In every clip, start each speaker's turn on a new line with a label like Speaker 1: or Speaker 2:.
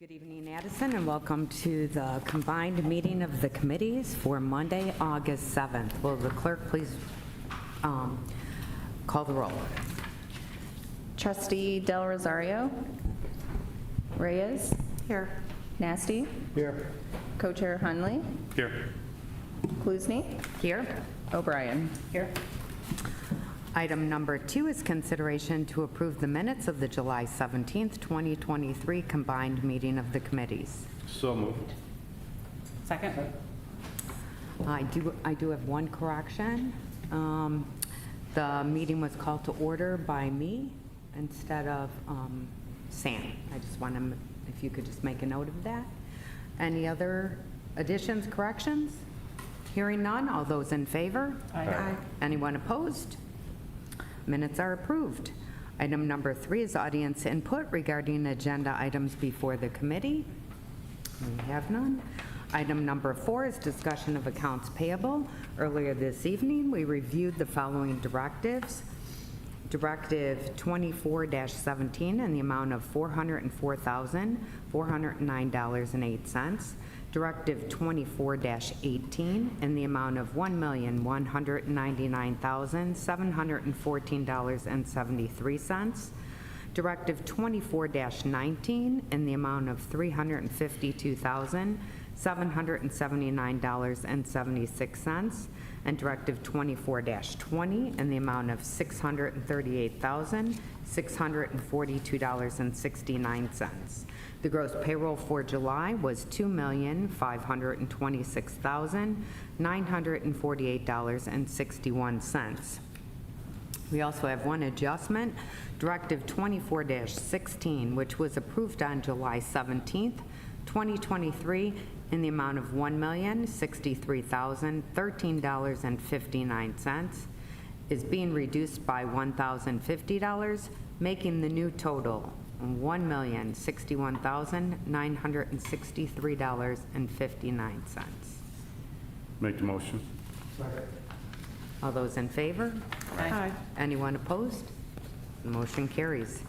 Speaker 1: Good evening, Addison, and welcome to the combined meeting of the committees for Monday, August 7th. Will the clerk please call the roll?
Speaker 2: Trustee Del Rosario. Reyes. Here. Nasty.
Speaker 3: Here.
Speaker 2: Co-chair Hunley.
Speaker 3: Here.
Speaker 2: Klusny.
Speaker 1: Here.
Speaker 2: O'Brien. Here.
Speaker 1: Item number 2 is consideration to approve the minutes of the July 17th, 2023 combined meeting of the committees.
Speaker 3: So moved.
Speaker 2: Second.
Speaker 1: I do have one correction. The meeting was called to order by me instead of Sam. I just want to, if you could just make a note of that. Any other additions, corrections? Hearing none, all those in favor?
Speaker 2: Aye.
Speaker 1: Anyone opposed? Minutes are approved. Item number 3 is audience input regarding agenda items before the committee. We have none. Item number 4 is discussion of accounts payable. Earlier this evening, we reviewed the following directives. Directive 24-17 in the amount of $404,409.08. Directive 24-18 in the amount of $1,199,714.73. Directive 24-19 in the amount of $352,779.76. And Directive 24-20 in the amount of $638,642.69. The gross payroll for July was $2,526,948.61. We also have one adjustment, Directive 24-16, which was approved on July 17th, 2023, in the amount of $1,063,013.59, is being reduced by $1,050, making the new total $1,061,963.59.
Speaker 3: Make the motion.
Speaker 1: All those in favor?
Speaker 2: Aye.
Speaker 1: Anyone opposed? The motion carries.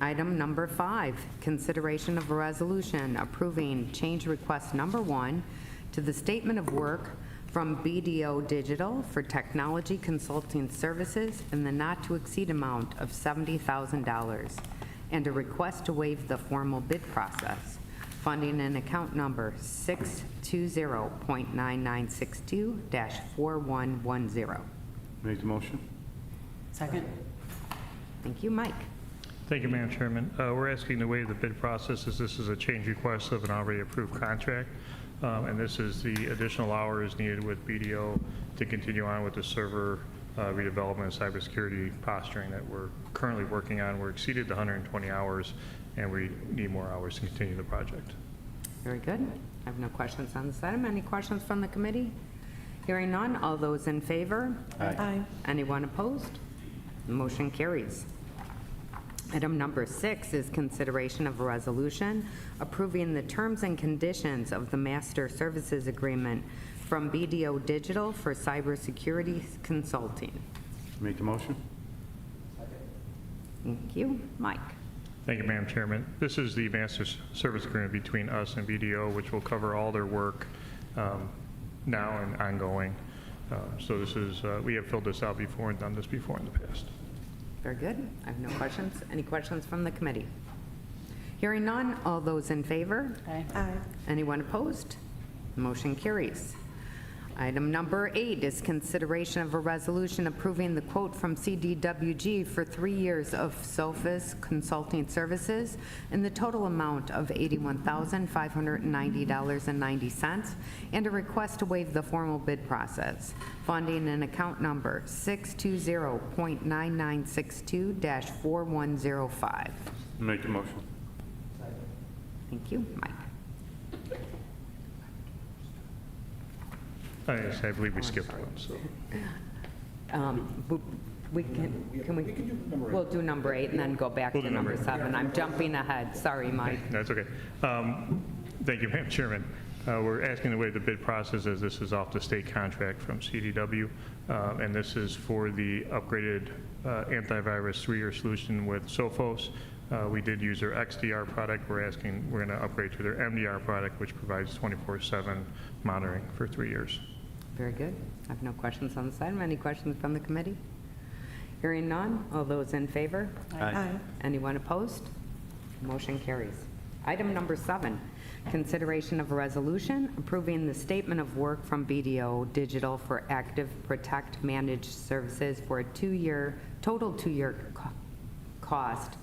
Speaker 1: Item number 5, consideration of a resolution approving change request number 1 to the statement of work from BDO Digital for technology consulting services in the not-to-exceed amount of $70,000, and a request to waive the formal bid process. Funding in account number 620.9962-4110.
Speaker 3: Make the motion.
Speaker 2: Second.
Speaker 1: Thank you, Mike.
Speaker 4: Thank you, Madam Chairman. We're asking to waive the bid process as this is a change request of an already approved contract. And this is the additional hours needed with BDO to continue on with the server redevelopment and cybersecurity posturing that we're currently working on. We're exceeded the 120 hours, and we need more hours to continue the project.
Speaker 1: Very good. I have no questions on this item. Any questions from the committee? Hearing none, all those in favor?
Speaker 3: Aye.
Speaker 1: Anyone opposed? The motion carries. Item number 6 is consideration of a resolution approving the terms and conditions of the master services agreement from BDO Digital for cybersecurity consulting.
Speaker 3: Make the motion.
Speaker 1: Thank you. Mike.
Speaker 4: Thank you, Madam Chairman. This is the master service agreement between us and BDO, which will cover all their work now and ongoing. So this is, we have filled this out before and done this before in the past.
Speaker 1: Very good. I have no questions. Any questions from the committee? Hearing none, all those in favor?
Speaker 2: Aye.
Speaker 1: Anyone opposed? The motion carries. Item number 8 is consideration of a resolution approving the quote from CDWG for 3 years of SOFIS consulting services in the total amount of $81,590.90 and a request to waive the formal bid process. Funding in account number 620.9962-4105.
Speaker 3: Make the motion.
Speaker 1: Thank you, Mike.
Speaker 4: Yes, I believe we skipped one, so.
Speaker 1: We'll do number 8 and then go back
Speaker 4: We'll
Speaker 1: to
Speaker 4: do number
Speaker 1: number 7. I'm jumping ahead. Sorry, Mike.
Speaker 4: That's okay. Thank you, Madam Chairman. We're asking to waive the bid process as this is off the state contract from CDW, and this is for the upgraded antivirus 3-year solution with Sophos. We did use their XDR product. We're going to upgrade to their MDR product, which provides 24/7 monitoring for 3 years.
Speaker 1: Very good. I have no questions on this item. Any questions from the committee? Hearing none, all those in favor?
Speaker 5: Aye.
Speaker 1: Anyone opposed? Motion carries. Item number 7, consideration of a resolution approving the statement of work from BDO Digital for Active Protect Managed Services for a total two-year cost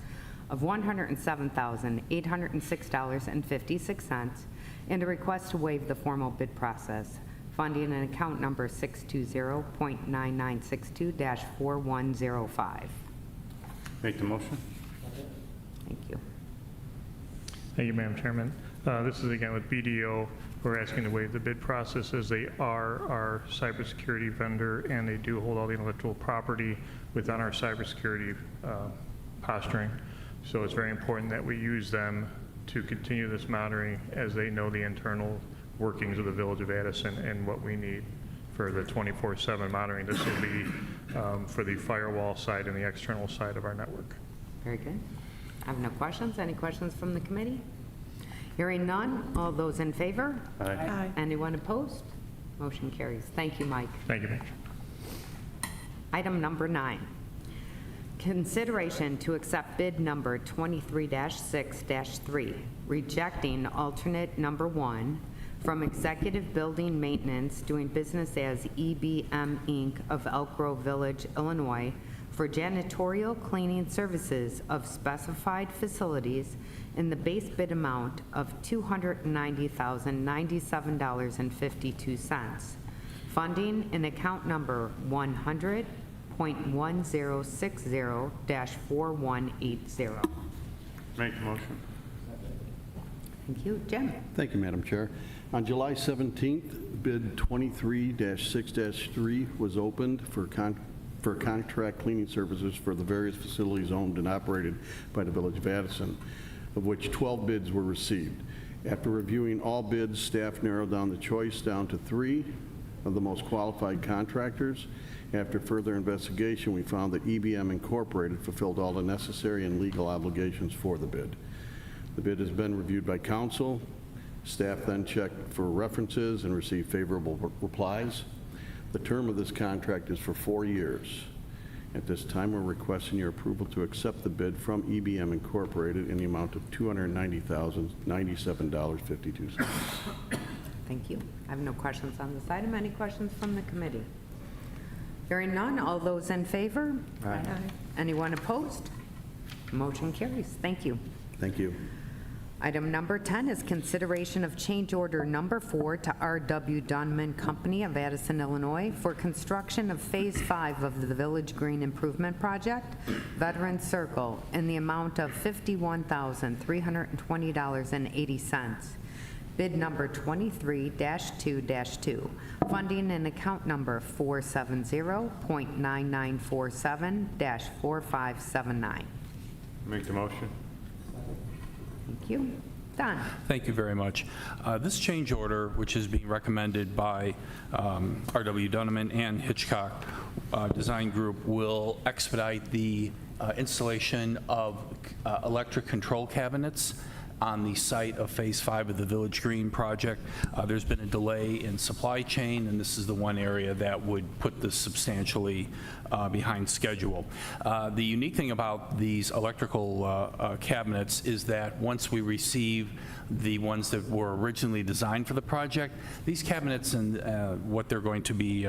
Speaker 1: of $107,806.56, and a request to waive the formal bid process. Funding in account number 620.9962-4105.
Speaker 3: Make the motion.
Speaker 1: Thank you.
Speaker 4: Thank you, Madam Chairman. This is again with BDO. We're asking to waive the bid process as they are our cybersecurity vendor and they do hold all the intellectual property within our cybersecurity posturing. So it's very important that we use them to continue this monitoring as they know the internal workings of the Village of Addison and what we need for the 24/7 monitoring. This will be for the firewall side and the external side of our network.
Speaker 1: Very good. I have no questions. Any questions from the committee? Hearing none, all those in favor?
Speaker 3: Aye.
Speaker 1: Anyone opposed? Motion carries. Thank you, Mike.
Speaker 4: Thank you, Madam.
Speaker 1: Item number 9, consideration to accept bid number 23-6-3, rejecting alternate number 1 from Executive Building Maintenance doing business as EBM Inc. of Elk Grove Village, Illinois, for janitorial cleaning services of specified facilities in the base bid amount of $290,097.52. Funding in account number 100.1060-4180.
Speaker 3: Make the motion.
Speaker 1: Thank you. Jim?
Speaker 5: Thank you, Madam Chair. On July 17th, bid 23-6-3 was opened for contract cleaning services for the various facilities owned and operated by the Village of Addison, of which 12 bids were received. After reviewing all bids, staff narrowed down the choice down to 3 of the most qualified contractors. After further investigation, we found that EBM Incorporated fulfilled all the necessary and legal obligations for the bid. The bid has been reviewed by council. Staff then checked for references and received favorable replies. The term of this contract is for 4 years. At this time, we're requesting your approval to accept the bid from EBM Incorporated in the amount of $290,097.52.
Speaker 1: Thank you. I have no questions on this item. Any questions from the committee? Hearing none, all those in favor?
Speaker 5: Aye.
Speaker 1: Anyone opposed? Motion carries. Thank you.
Speaker 5: Thank you.
Speaker 1: Item number 10 is consideration of change order number 4 to R.W. Dunman Company of Addison, Illinois for construction of Phase 5 of the Village Green Improvement Project, Veteran Circle, in the amount of $51,320.80. Bid number 23-2-2. Funding in account number 470.9947-4579.
Speaker 3: Make the motion.
Speaker 1: Thank you. Don?
Speaker 6: Thank you very much. This change order, which is being recommended by R.W. Dunman and Hitchcock Design Group, will expedite the installation of electric control cabinets on the site of Phase 5 of the Village Green project. There's been a delay in supply chain, and this is the one area that would put this substantially behind schedule. The unique thing about these electrical cabinets is that once we receive the ones that were originally designed for the project, these cabinets and what they're going to be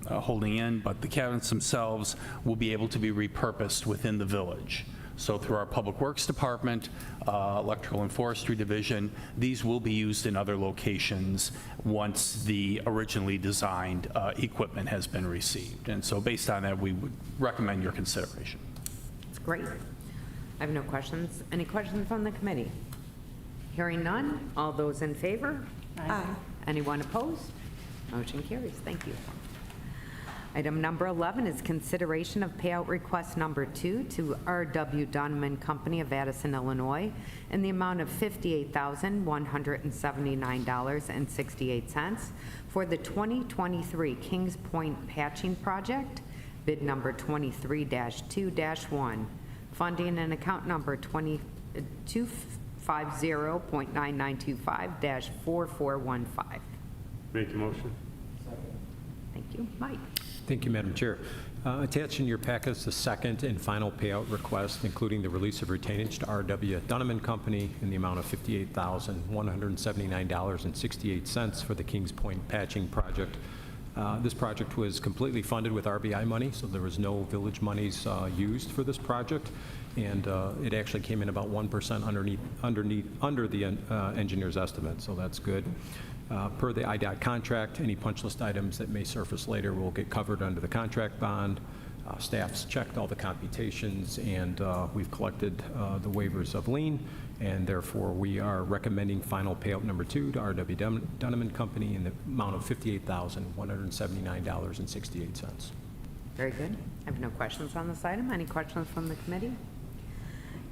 Speaker 6: holding in, but the cabinets themselves will be able to be repurposed within the village. So through our Public Works Department, Electrical and Forestry Division, these will be used in other locations once the originally designed equipment has been received. And so based on that, we would recommend your consideration.
Speaker 1: That's great. I have no questions. Any questions from the committee? Hearing none, all those in favor?
Speaker 2: Aye.
Speaker 1: Anyone opposed? Motion carries. Thank you. Item number 11 is consideration of payout request number 2 to R.W. Dunman Company of Addison, Illinois, in the amount of $58,179.68 for the 2023 Kings Point Patching Project, bid number 23-2-1. funding in account number 250.9925-4415.
Speaker 3: Make the motion.
Speaker 1: Thank you. Mike?
Speaker 7: Thank you, Madam Chair. Attached in your packet is the second and final payout request, including the release of retainage to R.W. Dunham Company in the amount of $58,179.68 for the Kings Point patching project. This project was completely funded with RBI money, so there was no village monies used for this project, and it actually came in about 1% under the engineer's estimate, so that's good. Per the IDOT contract, any punch list items that may surface later will get covered under the contract bond. Staff's checked all the computations, and we've collected the waivers of lien, and therefore we are recommending final payout number 2 to R.W. Dunham Company in the amount of $58,179.68.
Speaker 1: Very good. I have no questions on this item. Any questions from the committee?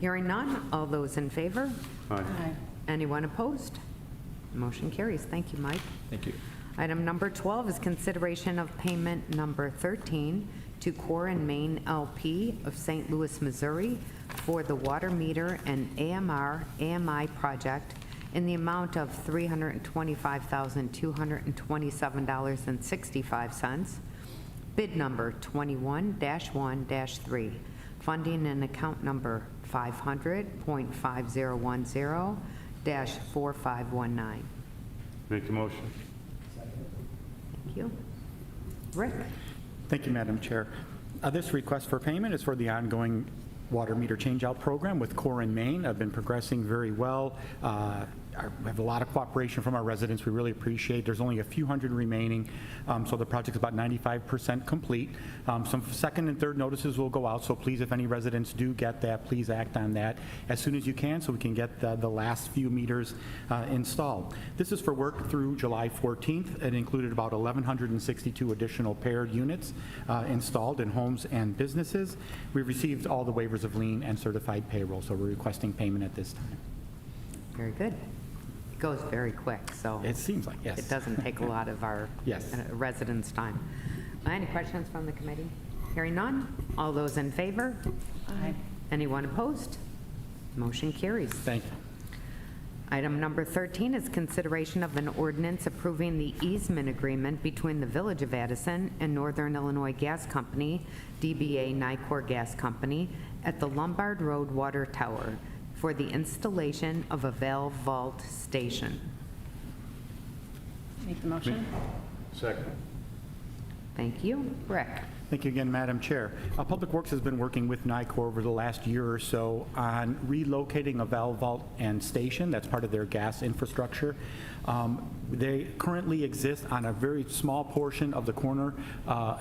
Speaker 1: Hearing none. All those in favor?
Speaker 3: Aye.
Speaker 1: Anyone opposed? Motion carries. Thank you, Mike.
Speaker 7: Thank you.
Speaker 1: Item number 12 is consideration of payment number 13 to Core and Main LP of St. Louis, Missouri for the water meter and AMI project in the amount of $325,227.65. Bid number 21-1-3. Funding in account number 500.5010-4519.
Speaker 3: Make the motion.
Speaker 1: Thank you. Rick?
Speaker 8: Thank you, Madam Chair. This request for payment is for the ongoing water meter changeout program with Core and Main. I've been progressing very well. We have a lot of cooperation from our residents. We really appreciate. There's only a few hundred remaining, so the project's about 95% complete. Some second and third notices will go out, so please, if any residents do get that, please act on that as soon as you can so we can get the last few meters installed. This is for work through July 14th. It included about 1,162 additional paired units installed in homes and businesses. We've received all the waivers of lien and certified payroll, so we're requesting payment at this time.
Speaker 1: Very good. It goes very quick, so
Speaker 8: It seems like, yes.
Speaker 1: it doesn't take a lot of our
Speaker 8: Yes.
Speaker 1: residents' time. Any questions from the committee? Hearing none. All those in favor?
Speaker 2: Aye.
Speaker 1: Anyone opposed? Motion carries.
Speaker 8: Thank you.
Speaker 1: Item number 13 is consideration of an ordinance approving the easement agreement between the Village of Addison and Northern Illinois Gas Company, DBA Nicor Gas Company, at the Lombard Road Water Tower for the installation of a valve vault station.
Speaker 2: Make the motion.
Speaker 3: Second.
Speaker 1: Thank you. Rick?
Speaker 8: Thank you again, Madam Chair. Public Works has been working with Nicor over the last year or so on relocating a valve vault and station that's part of their gas infrastructure. They currently exist on a very small portion of the corner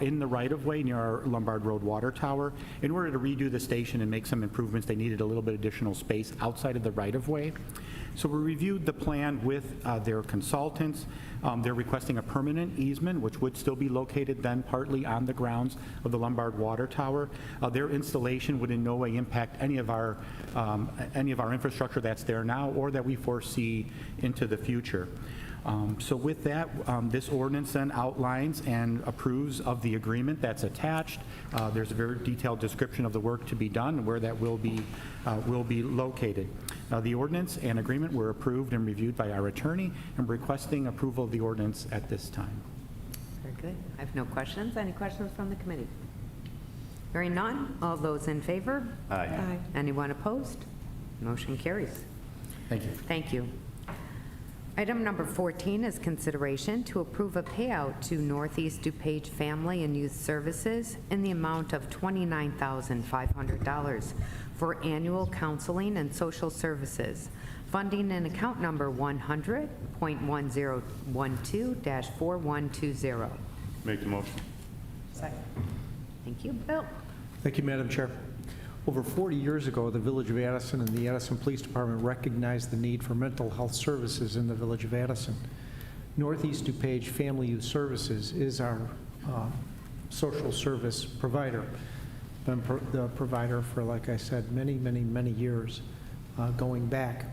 Speaker 8: in the right-of-way near our Lombard Road Water Tower. In order to redo the station and make some improvements, they needed a little bit additional space outside of the right-of-way. So we reviewed the plan with their consultants. They're requesting a permanent easement, which would still be located then partly on the grounds of the Lombard Water Tower. Their installation would in no way impact any of our infrastructure that's there now or that we foresee into the future. So with that, this ordinance then outlines and approves of the agreement that's attached. There's a very detailed description of the work to be done and where that will be located. The ordinance and agreement were approved and reviewed by our attorney, and requesting approval of the ordinance at this time.
Speaker 1: Very good. I have no questions. Any questions from the committee? Hearing none. All those in favor?
Speaker 3: Aye.
Speaker 1: Anyone opposed? Motion carries.
Speaker 8: Thank you.
Speaker 1: Thank you. Item number 14 is consideration to approve a payout to Northeast DuPage Family and Youth Services in the amount of $29,500 for annual counseling and social services. Funding in account number 100.1012-4120.
Speaker 3: Make the motion.
Speaker 2: Second.
Speaker 1: Thank you. Bill?
Speaker 9: Thank you, Madam Chair. Over 40 years ago, the Village of Addison and the Addison Police Department recognized the need for mental health services in the Village of Addison. Northeast DuPage Family Youth Services is our social service provider. Been the provider for, like I said, many, many, many years going back.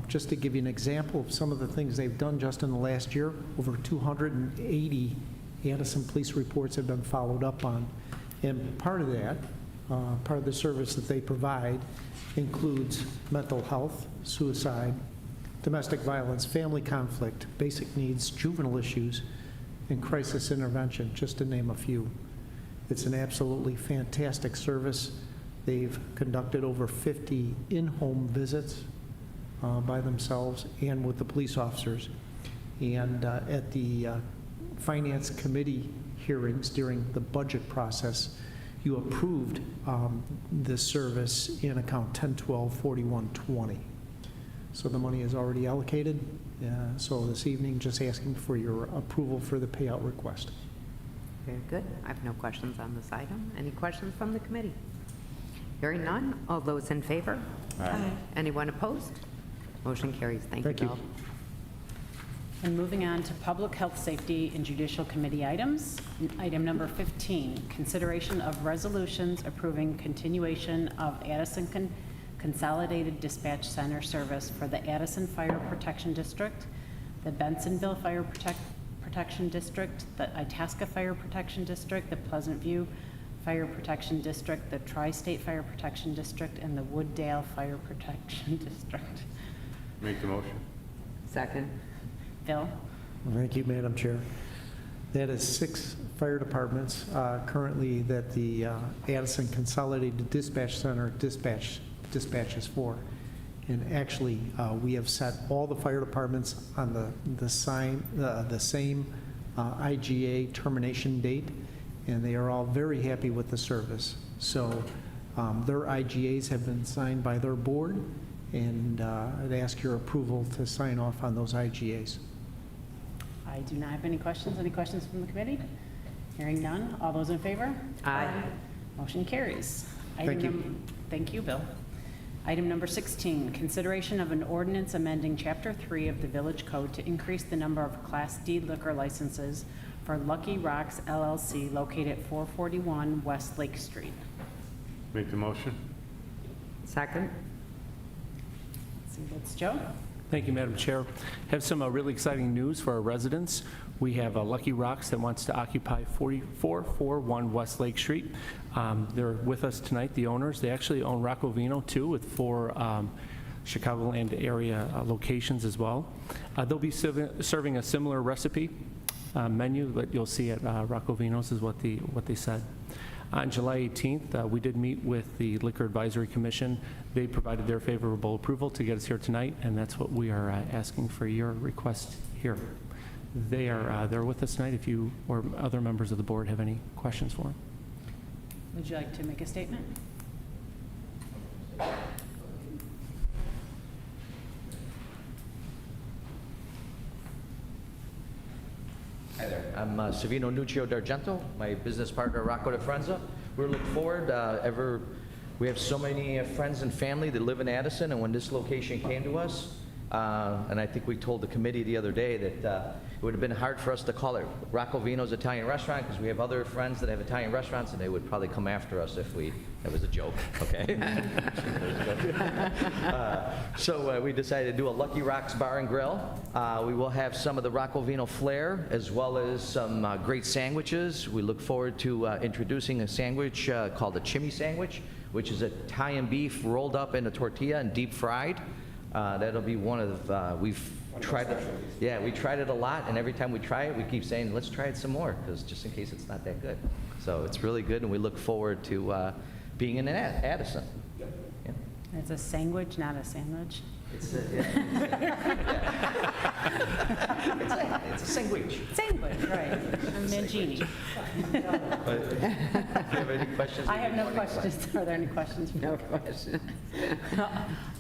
Speaker 9: Just to give you an example of some of the things they've done just in the last year, over 280 Addison police reports have been followed up on. And part of that Part of the service that they provide includes mental health, suicide, domestic violence, family conflict, basic needs, juvenile issues, and crisis intervention, just to name a few. It's an absolutely fantastic service. They've conducted over 50 in-home visits by themselves and with the police officers. And at the Finance Committee hearings during the budget process, you approved this service in account 1012-4120. So the money is already allocated. So this evening, just asking for your approval for the payout request.
Speaker 1: Very good. I have no questions on this item. Any questions from the committee? Hearing none. All those in favor? Aye. Anyone opposed? Motion carries. Thank you,
Speaker 9: Thank you.
Speaker 1: Bill.
Speaker 2: And moving on to Public Health, Safety, and Judicial Committee items. Item number 15, consideration of resolutions approving continuation of Addison Consolidated Dispatch Center service for the Addison Fire Protection District, the Bensonville Fire Protection District, the Itasca Fire Protection District, the Pleasant View Fire Protection District, the Tri-State Fire Protection District, and the Wooddale Fire Protection District.
Speaker 3: Make the motion.
Speaker 1: Second.
Speaker 2: Bill?
Speaker 9: Thank you, Madam Chair. That is 6 fire departments currently that the Addison Consolidated Dispatch Center dispatches for. And actually, we have set all the fire departments on the same IGA termination date, and they are all very happy with the service. So their IGAs have been signed by their board, and I'd ask your approval to sign off on those IGAs.
Speaker 2: I do not have any questions. Any questions from the committee? Hearing none. All those in favor?
Speaker 1: Aye.
Speaker 2: Motion carries.
Speaker 9: Thank you.
Speaker 2: Thank you, Bill. Item number 16, consideration of an ordinance amending Chapter 3 of the Village Code to increase the number of Class D liquor licenses for Lucky Rocks LLC located at 441 West Lake Street.
Speaker 3: Make the motion.
Speaker 1: Second.
Speaker 2: Let's see, that's Joe.
Speaker 10: Thank you, Madam Chair. Have some really exciting news for our residents. We have Lucky Rocks that wants to occupy 4441 West Lake Street. They're with us tonight, the owners. They actually own Rocco Vino, too, with 4 Chicagoland area locations as well. They'll be serving a similar recipe menu that you'll see at Rocco Vino's is what they said. On July 18th, we did meet with the Liquor Advisory Commission. They provided their favorable approval to get us here tonight, and that's what we are asking for your request here. They're with us tonight. If you or other members of the board have any questions for them.
Speaker 2: Would you like to make a statement?
Speaker 11: Hi there. I'm Savino Nuccio d'Argento, my business partner, Rocco de Frenza. We're looking forward. We have so many friends and family that live in Addison, and when this location came to us, and I think we told the committee the other day that it would have been hard for us to call it Rocco Vino's Italian Restaurant because we have other friends that have Italian restaurants, and they would probably come after us if that was a joke, okay? So we decided to do a Lucky Rocks Bar and Grill. We will have some of the Rocco Vino flair as well as some great sandwiches. We look forward to introducing a sandwich called a chimney sandwich, which is Italian beef rolled up in a tortilla and deep fried. That'll be one of we've tried it. Yeah, we tried it a lot, and every time we try it, we keep saying, let's try it some more, because just in case it's not that good. So it's really good, and we look forward to being in Addison. Yeah.
Speaker 2: It's a sandwich, not a sandwich.
Speaker 11: It's a sandwich.
Speaker 2: Sandwich, right. A mangini.
Speaker 11: But, do you have any questions?
Speaker 2: I have no questions. Are there any questions?
Speaker 1: No questions.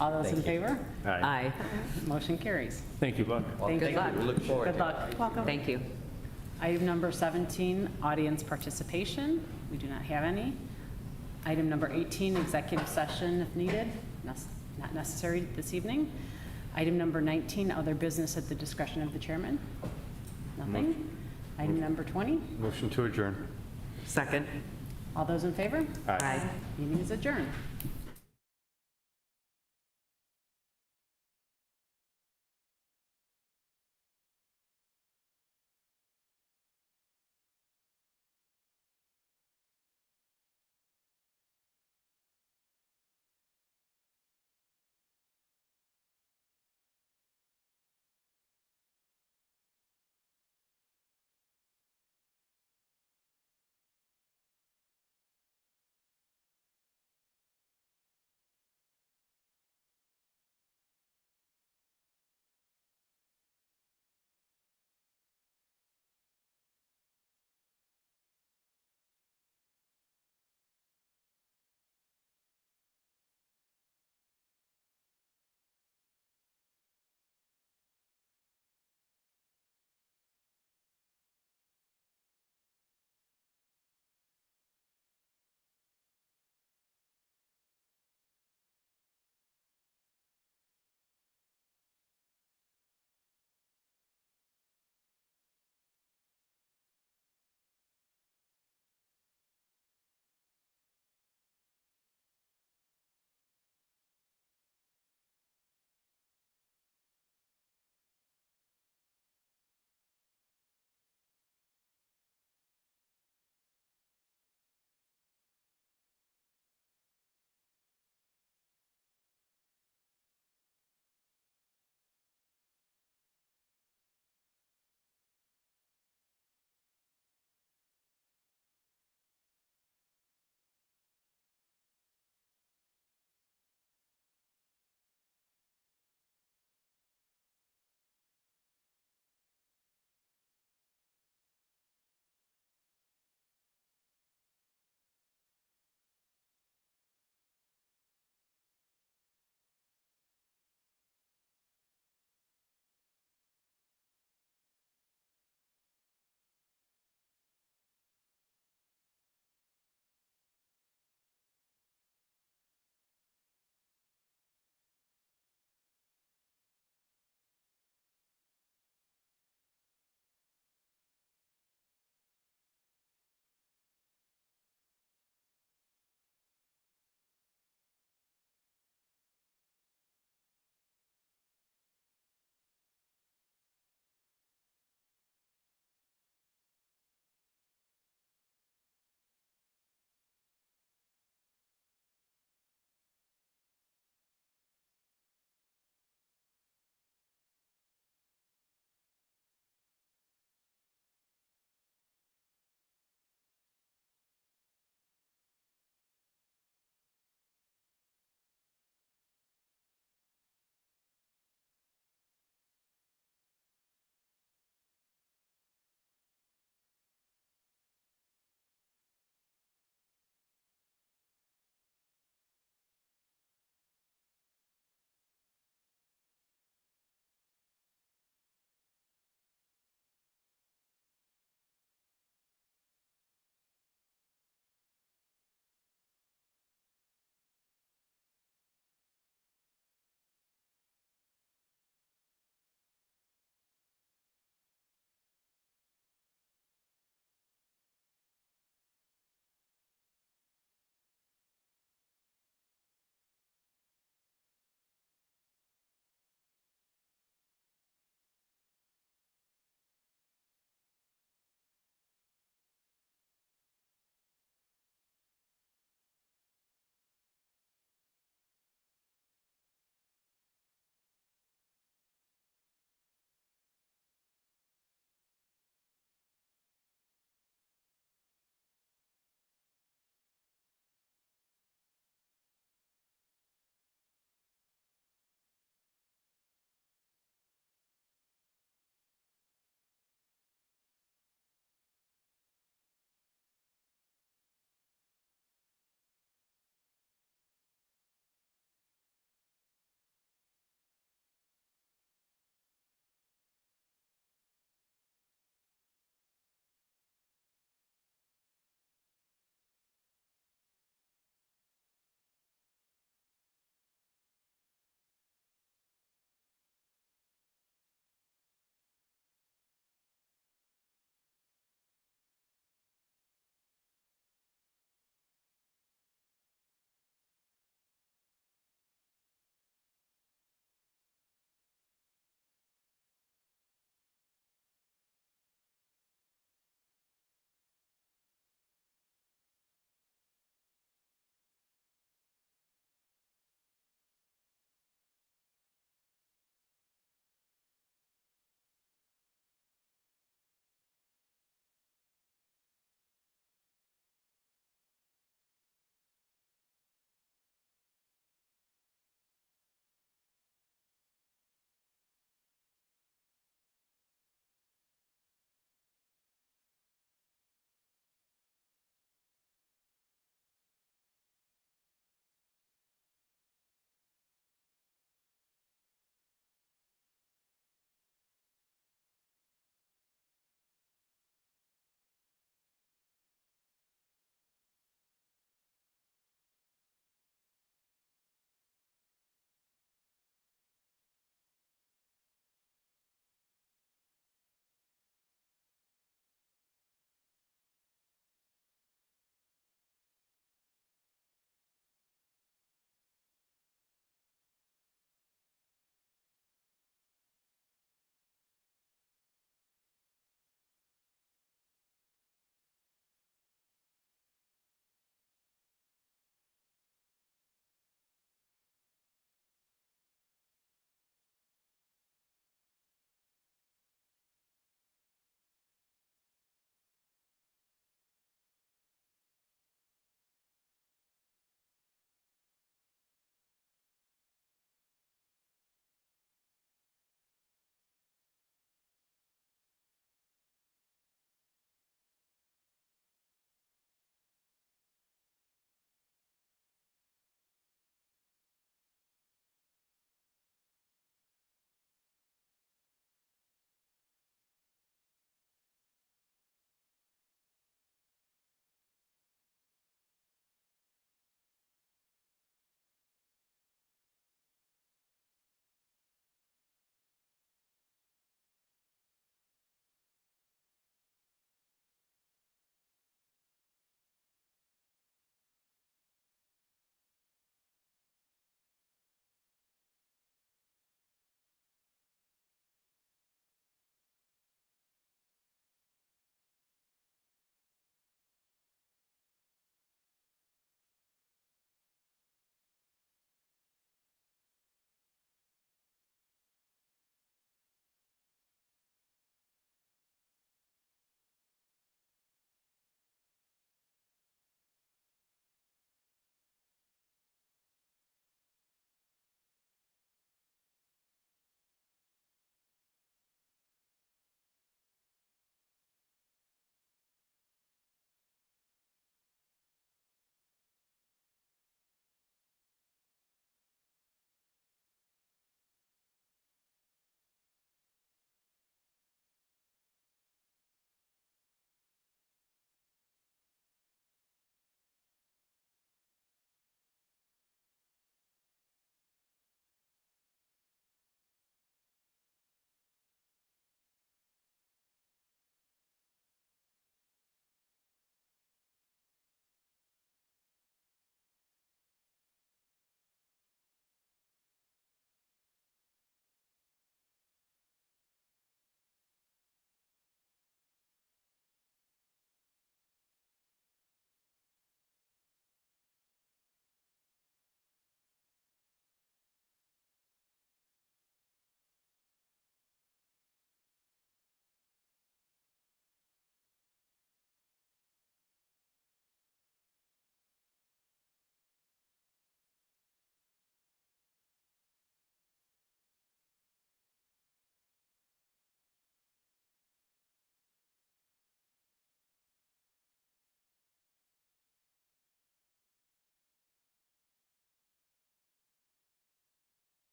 Speaker 2: All those in favor?
Speaker 1: Aye.
Speaker 2: Motion carries.
Speaker 10: Thank you.
Speaker 2: Thank
Speaker 11: Okay,
Speaker 2: you.
Speaker 11: we look forward
Speaker 2: Good
Speaker 11: to it.
Speaker 2: luck.
Speaker 1: Thank you.
Speaker 2: Item number 17, audience participation. We do not have any. Item number 18, executive session if needed. Not necessary this evening. Item number 19, other business at the discretion of the chairman. Nothing. Item number 20,
Speaker 3: Motion to adjourn.
Speaker 1: Second.
Speaker 2: all those in favor?
Speaker 1: Aye.
Speaker 2: Meeting is adjourned.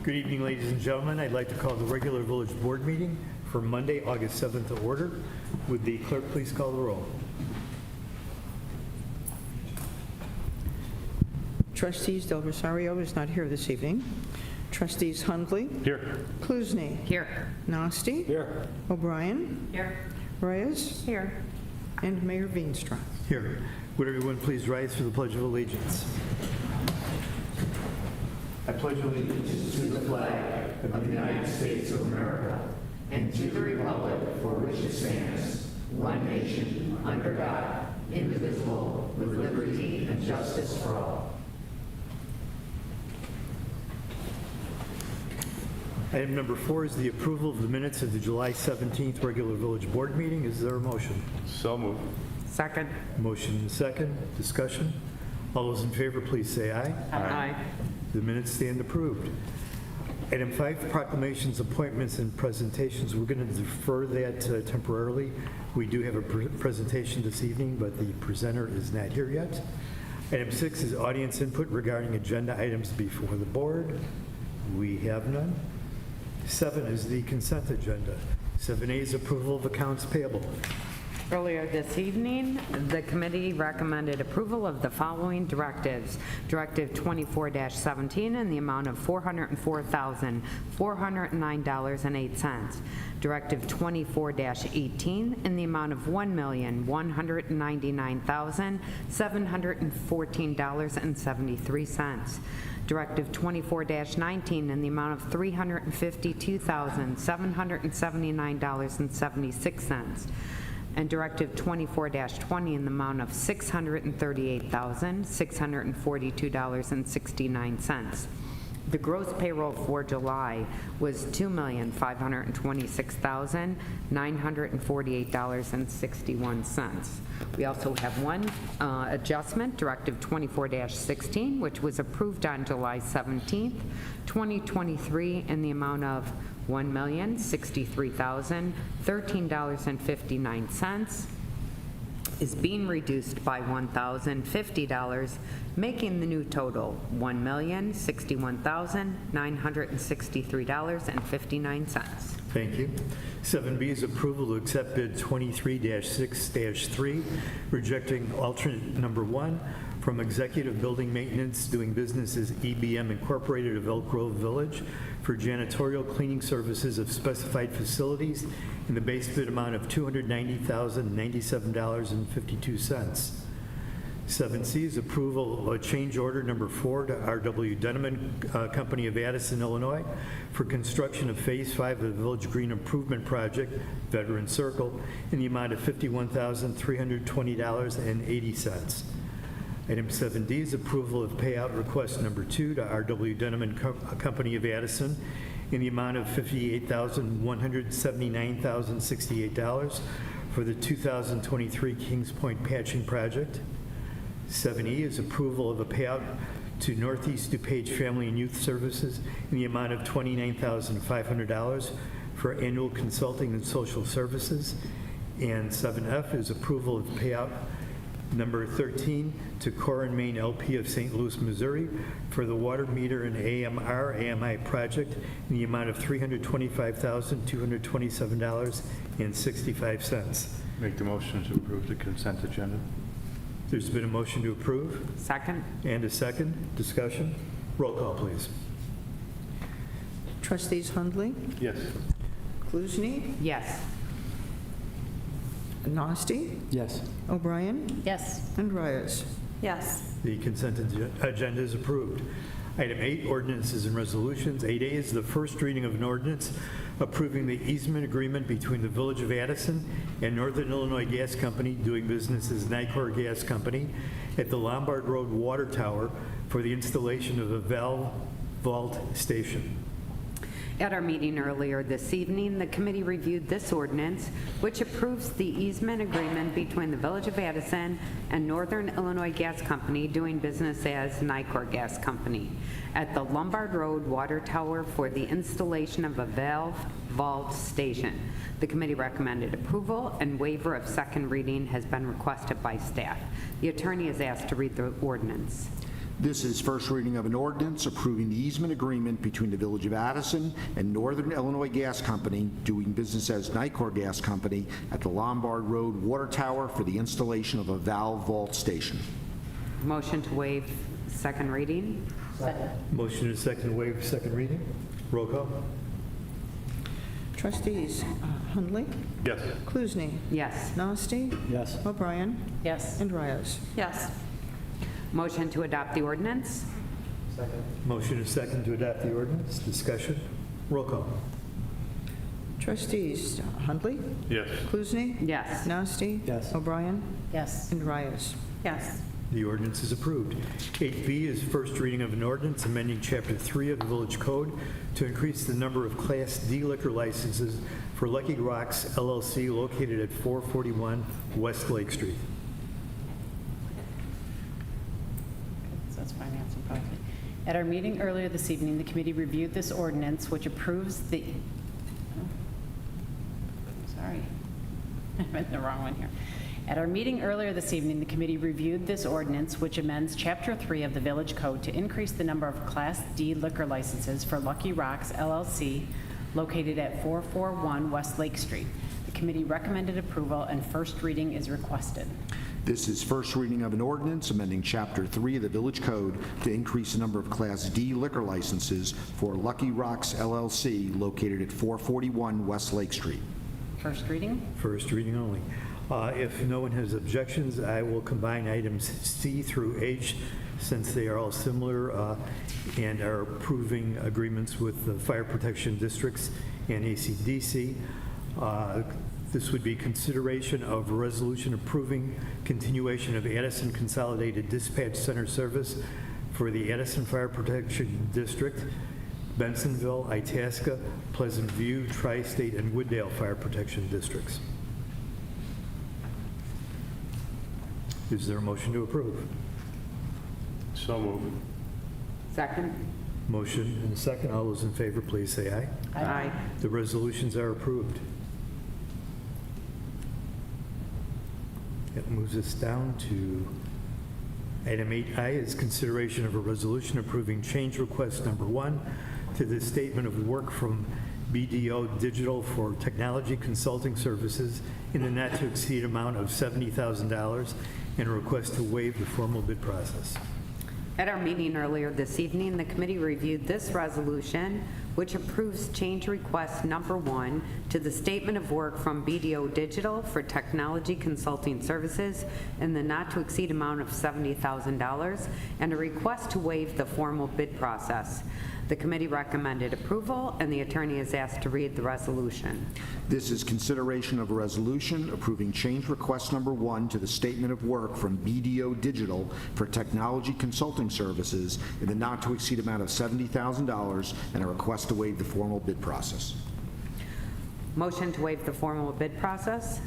Speaker 12: Good evening, ladies and gentlemen. I'd like to call the regular village board meeting for Monday, August 7th to order. Would the clerk please call the roll?
Speaker 13: Trustees Del Rosario is not here this evening. Trustees Hundley.
Speaker 3: Here.
Speaker 13: Kluzny.
Speaker 1: Here.
Speaker 13: Nasty.
Speaker 3: Here.
Speaker 13: O'Brien.
Speaker 1: Here.
Speaker 13: Reyes.
Speaker 1: Here.
Speaker 13: And Mayor Veenstra.
Speaker 12: Here. Would everyone please rise for the Pledge of Allegiance? I pledge allegiance to the flag of the United States of America and to the republic for which it stands, one nation, under God, indivisible, with liberty and justice for all. Item number 4 is the approval of the minutes of the July 17th regular village board meeting. Is there a motion?
Speaker 3: So moved.
Speaker 1: Second.
Speaker 12: Motion and second. Discussion. All those in favor, please say aye.
Speaker 1: Aye.
Speaker 12: The minutes stand approved. Item 5, proclamations, appointments, and presentations. We're going to defer that temporarily. We do have a presentation this evening, but the presenter is not here yet. Item 6 is audience input regarding agenda items before the board. We have none. 7 is the consent agenda. 7A is approval of accounts payable.
Speaker 1: Earlier this evening, the committee recommended approval of the following directives. Directive 24-17 in the amount of $404,409.08. Directive 24-18 in the amount of $1,199,714.73. Directive 24-19 in the amount of $352,779.76. And Directive 24-20 in the amount of $638,642.69. The gross payroll for July was $2,526,948.61. We also have one adjustment, Directive 24-16, which was approved on July 17th, 2023, in the amount of $1,063,013.59, is being reduced by $1,050, making the new total $1,061,963.59.
Speaker 12: Thank you. 7B is approval to accept bid 23-6-3, rejecting alternate number 1 from Executive Building Maintenance, doing business as EBM Incorporated of Elk Grove Village, for janitorial cleaning services of specified facilities in the base bid amount of $290,097.52. 7C is approval of change order number 4 to R.W. Dunham Company of Addison, Illinois, for construction of Phase 5 of the Village Green Improvement Project, Veteran Circle, in the amount of $51,320.80. Item 7D is approval of payout request number 2 to R.W. Dunham Company of Addison in the amount of $58,179,068 for the 2023 Kings Point Patching Project. 7E is approval of a payout to Northeast DuPage Family and Youth Services in the amount of $29,500 for annual consulting and social services. And 7F is approval of payout number 13 to Core and Main LP of St. Louis, Missouri for the water meter and AMI project in the amount of $325,227.65.
Speaker 3: Make the motion to approve the consent agenda.
Speaker 12: There's been a motion to approve
Speaker 1: Second.
Speaker 12: and a second. Discussion. Roll call, please.
Speaker 13: Trustees Hundley.
Speaker 3: Yes.
Speaker 13: Kluzny.
Speaker 1: Yes.
Speaker 13: Nasty.
Speaker 9: Yes.
Speaker 13: O'Brien.
Speaker 2: Yes.
Speaker 13: And Reyes.
Speaker 2: Yes.
Speaker 12: The consent agenda is approved. Item 8, ordinances and resolutions. 8A is the first reading of an ordinance approving the easement agreement between the Village of Addison and Northern Illinois Gas Company, doing business as Nicor Gas Company, at the Lombard Road Water Tower for the installation of a valve vault station.
Speaker 1: At our meeting earlier this evening, the committee reviewed this ordinance, which approves the easement agreement between the Village of Addison and Northern Illinois Gas Company, doing business as Nicor Gas Company, at the Lombard Road Water Tower for the installation of a valve vault station. The committee recommended approval, and waiver of second reading has been requested by staff. The attorney is asked to read the ordinance.
Speaker 14: This is first reading of an ordinance approving the easement agreement between the Village of Addison and Northern Illinois Gas Company, doing business as Nicor Gas Company, at the Lombard Road Water Tower for the installation of a valve vault station.
Speaker 1: Motion to waive second reading?
Speaker 12: Motion and second to waive second reading. Roll call.
Speaker 13: Trustees Hundley,
Speaker 3: Yes.
Speaker 13: Kluzny,
Speaker 1: Yes.
Speaker 13: Nasty,
Speaker 8: Yes.
Speaker 13: O'Brien,
Speaker 2: Yes.
Speaker 13: and Rios.
Speaker 2: Yes.
Speaker 1: Motion to adopt the ordinance?
Speaker 12: Motion and second to adopt the ordinance. Discussion. Roll call.
Speaker 13: Trustees Hundley,
Speaker 3: Yes.
Speaker 13: Kluzny,
Speaker 1: Yes.
Speaker 13: Nasty,
Speaker 8: Yes.
Speaker 13: O'Brien,
Speaker 2: Yes.
Speaker 13: and Rios.
Speaker 2: Yes.
Speaker 12: The ordinance is approved. 8B is first reading of an ordinance amending Chapter 3 of the Village Code to increase the number of Class D liquor licenses for Lucky Rocks LLC located at 441 West Lake Street.
Speaker 2: So that's finance and property. At our meeting earlier this evening, the committee reviewed this ordinance, which approves the, sorry, I'm in the wrong one here. At our meeting earlier this evening, the committee reviewed this ordinance, which amends Chapter 3 of the Village Code to increase the number of Class D liquor licenses for Lucky Rocks LLC located at 441 West Lake Street. The committee recommended approval, and first reading is requested.
Speaker 14: This is first reading of an ordinance amending Chapter 3 of the Village Code to increase the number of Class D liquor licenses for Lucky Rocks LLC located at 441 West Lake Street.
Speaker 2: First reading?
Speaker 12: First reading only. If no one has objections, I will combine items C through H since they are all similar and are approving agreements with the fire protection districts and ACDC. This would be consideration of a resolution approving continuation of Addison Consolidated Dispatch Center service for the Addison Fire Protection District, Bensonville, Itasca, Pleasant View, Tri-State, and Wooddale Fire Protection Districts. Is there a motion to approve?
Speaker 3: So moved.
Speaker 1: Second?
Speaker 12: Motion and a second. All those in favor, please say aye.
Speaker 1: Aye.
Speaker 12: The resolutions are approved. That moves us down to item 8I is consideration of a resolution approving change request number 1 to the statement of work from BDO Digital for technology consulting services in a not to exceed amount of $70,000 and a request to waive the formal bid process.
Speaker 1: At our meeting earlier this evening, the committee reviewed this resolution, which approves change request number 1 to the statement of work from BDO Digital for technology consulting services in the not-to-exceed amount of $70,000 and a request to waive the formal bid process. The committee recommended approval, and the attorney is asked to read the resolution.
Speaker 14: This is consideration of a resolution approving change request number 1 to the statement of work from BDO Digital for technology consulting services in the not-to-exceed amount of $70,000 and a request to waive the formal bid process.
Speaker 1: Motion to waive the formal bid process?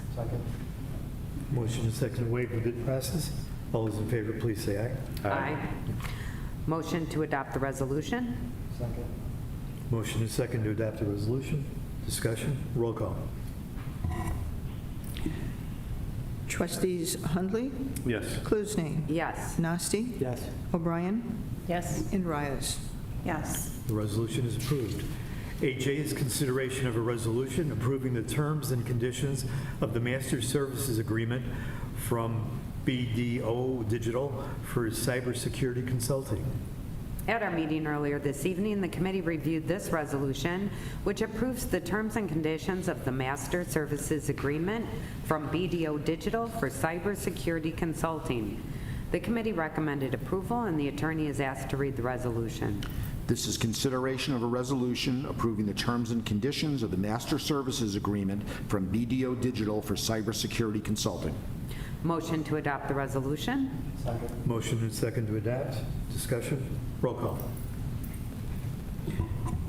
Speaker 12: Motion and second to waive the bid process. All those in favor, please say aye.
Speaker 1: Aye. Motion to adopt the resolution?
Speaker 12: Motion and second to adopt the resolution. Discussion. Roll call.
Speaker 13: Trustees Hundley,
Speaker 3: Yes.
Speaker 13: Kluzny,
Speaker 1: Yes.
Speaker 13: Nasty,
Speaker 8: Yes.
Speaker 13: O'Brien,
Speaker 2: Yes.
Speaker 13: and Rios.
Speaker 2: Yes.
Speaker 12: The resolution is approved. 8J is consideration of a resolution approving the terms and conditions of the Master Services Agreement from BDO Digital for cybersecurity consulting.
Speaker 1: At our meeting earlier this evening, the committee reviewed this resolution, which approves the terms and conditions of the Master Services Agreement from BDO Digital for cybersecurity consulting. The committee recommended approval, and the attorney is asked to read the resolution.
Speaker 14: This is consideration of a resolution approving the terms and conditions of the Master Services Agreement from BDO Digital for cybersecurity consulting.
Speaker 1: Motion to adopt the resolution?
Speaker 12: Motion and second to adopt. Discussion. Roll call.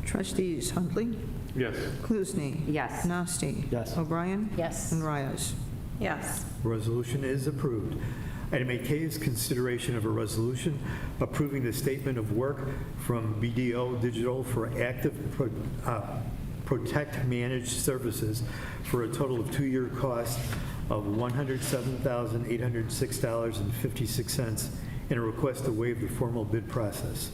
Speaker 13: Trustees Hundley,
Speaker 3: Yes.
Speaker 13: Kluzny,
Speaker 1: Yes.
Speaker 13: Nasty,
Speaker 8: Yes.
Speaker 13: O'Brien,
Speaker 2: Yes.
Speaker 13: and Rios.
Speaker 2: Yes.
Speaker 12: Resolution is approved. Item 8K is consideration of a resolution approving the statement of work from BDO Digital for active Protect Managed Services for a total of 2-year cost of $107,806.56 and a request to waive the formal bid process.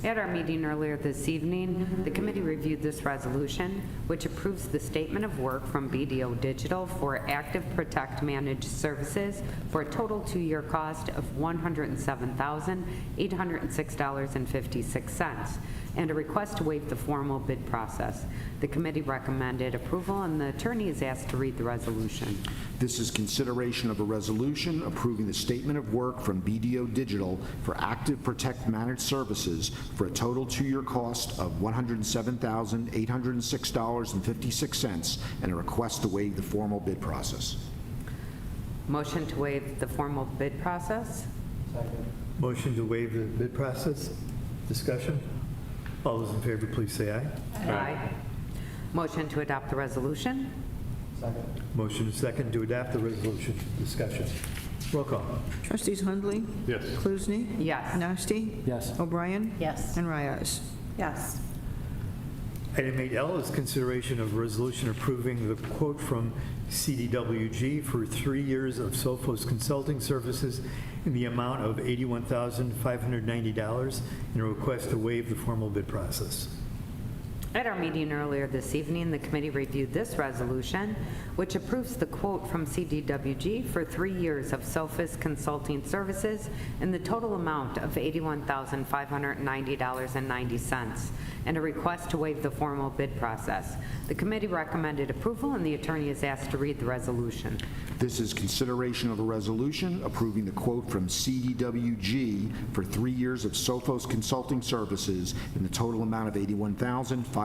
Speaker 1: At our meeting earlier this evening, the committee reviewed this resolution, which approves the statement of work from BDO Digital for Active Protect Managed Services for a total two-year cost of $107,806.56, and a request to waive the formal bid process. The committee recommended approval, and the attorney is asked to read the resolution.
Speaker 14: This is consideration of a resolution approving the statement of work from BDO Digital for Active Protect Managed Services for a total two-year cost of $107,806.56 and a request to waive the formal bid process.
Speaker 1: Motion to waive the formal bid process?
Speaker 12: Motion to waive the bid process. Discussion? All those in favor, please say aye.
Speaker 1: Aye. Motion to adopt the resolution?
Speaker 12: Motion and second to adopt the resolution. Discussion. Roll call.
Speaker 13: Trustees Hundley?
Speaker 3: Yes.
Speaker 13: Kluzny?
Speaker 1: Yes.
Speaker 13: Nasty?
Speaker 10: Yes.
Speaker 13: O'Brien?
Speaker 2: Yes.
Speaker 13: And Reyes?
Speaker 2: Yes.
Speaker 12: Item 8L is consideration of a resolution approving the quote from CDWG for 3 years of Sophos consulting services in the amount of $81,590 and a request to waive the formal bid process.
Speaker 1: At our meeting earlier this evening, the committee reviewed this resolution, which approves the quote from CDWG for 3 years of Sophos consulting services in the total amount of $81,590.90, and a request to waive the formal bid process. The committee recommended approval, and the attorney is asked to read the resolution.
Speaker 14: This is consideration of a resolution approving the quote from CDWG for 3 years of Sophos consulting services in the total amount of $81,590.90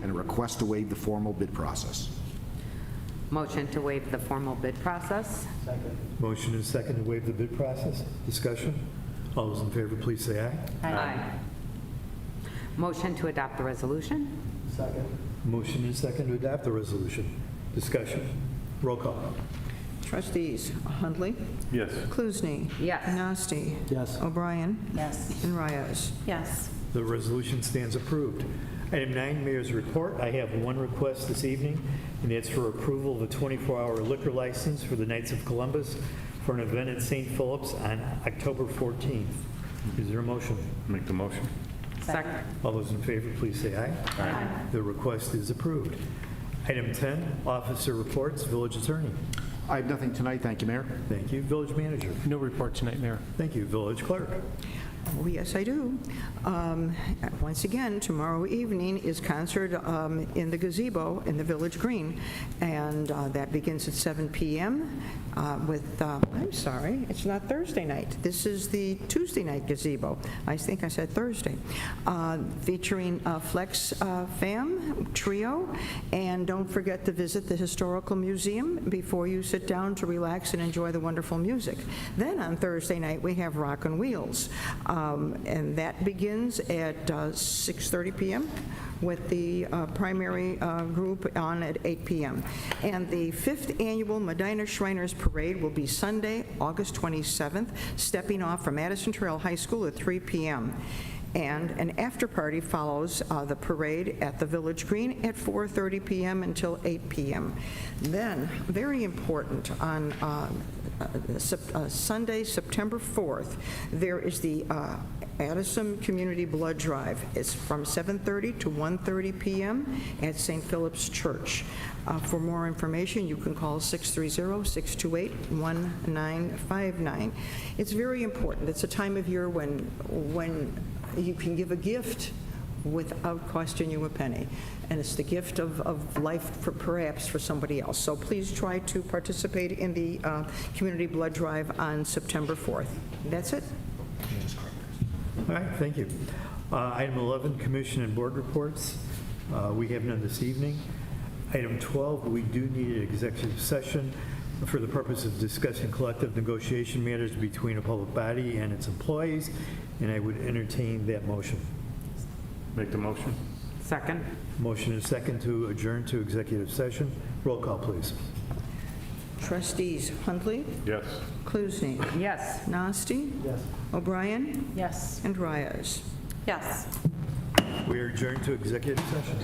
Speaker 14: and a request to waive the formal bid process.
Speaker 1: Motion to waive the formal bid process?
Speaker 12: Motion and second to waive the bid process. Discussion. All those in favor, please say aye.
Speaker 1: Aye. Motion to adopt the resolution?
Speaker 12: Motion and second to adopt the resolution. Discussion. Roll call.
Speaker 13: Trustees Hundley?
Speaker 3: Yes.
Speaker 13: Kluzny?
Speaker 1: Yes.
Speaker 13: Nasty?
Speaker 10: Yes.
Speaker 13: O'Brien?
Speaker 2: Yes.
Speaker 13: And Reyes?
Speaker 2: Yes.
Speaker 12: The resolution stands approved. Item 9, Mayor's Report. I have one request this evening, and that's for approval of a 24-hour liquor license for the Knights of Columbus for an event at St. Philip's on October 14th. Is there a motion?
Speaker 3: Make the motion.
Speaker 1: Second.
Speaker 12: All those in favor, please say aye.
Speaker 1: Aye.
Speaker 12: The request is approved. Item 10, Officer Reports, Village Attorney.
Speaker 14: I have nothing tonight, thank you, Mayor.
Speaker 12: Thank you. Village Manager.
Speaker 10: No report tonight, Mayor.
Speaker 12: Thank you. Village Clerk.
Speaker 13: Oh, yes, I do. Once again, tomorrow evening is concert in the gazebo in the Village Green, and that begins at 7 p.m. With, I'm sorry, it's not Thursday night. This is the Tuesday night gazebo. I think I said Thursday. Featuring Flex Fam Trio, and don't forget to visit the Historical Museum before you sit down to relax and enjoy the wonderful music. Then on Thursday night, we have Rock on Wheels. And that begins at 6:30 p.m. with the primary group on at 8 p.m. And the 5th Annual Medina Shriners Parade will be Sunday, August 27th, stepping off from Addison Trail High School at 3 p.m. And an after-party follows the parade at the Village Green at 4:30 p.m. until 8 p.m. Then, very important, on Sunday, September 4th, there is the Addison Community Blood Drive. It's from 7:30 to 1:30 p.m. at St. Philip's Church. For more information, you can call 630-628-1959. It's very important. It's a time of year when you can give a gift without costing you a penny. And it's the gift of life, perhaps, for somebody else. So please try to participate in the Community Blood Drive on September 4th. That's it.
Speaker 12: All right, thank you. Item 11, Commission and Board Reports. We have none this evening. Item 12, we do need an executive session for the purpose of discussing collective negotiation matters between a public body and its employees, and I would entertain that motion.
Speaker 3: Make the motion.
Speaker 1: Second.
Speaker 12: Motion is second to adjourn to executive session. Roll call, please.
Speaker 13: Trustees Hundley?
Speaker 3: Yes.
Speaker 13: Kluzny?
Speaker 1: Yes.
Speaker 13: Nasty?
Speaker 10: Yes.
Speaker 13: O'Brien?
Speaker 2: Yes.
Speaker 13: And Reyes?
Speaker 2: Yes.
Speaker 12: We are adjourned to executive session.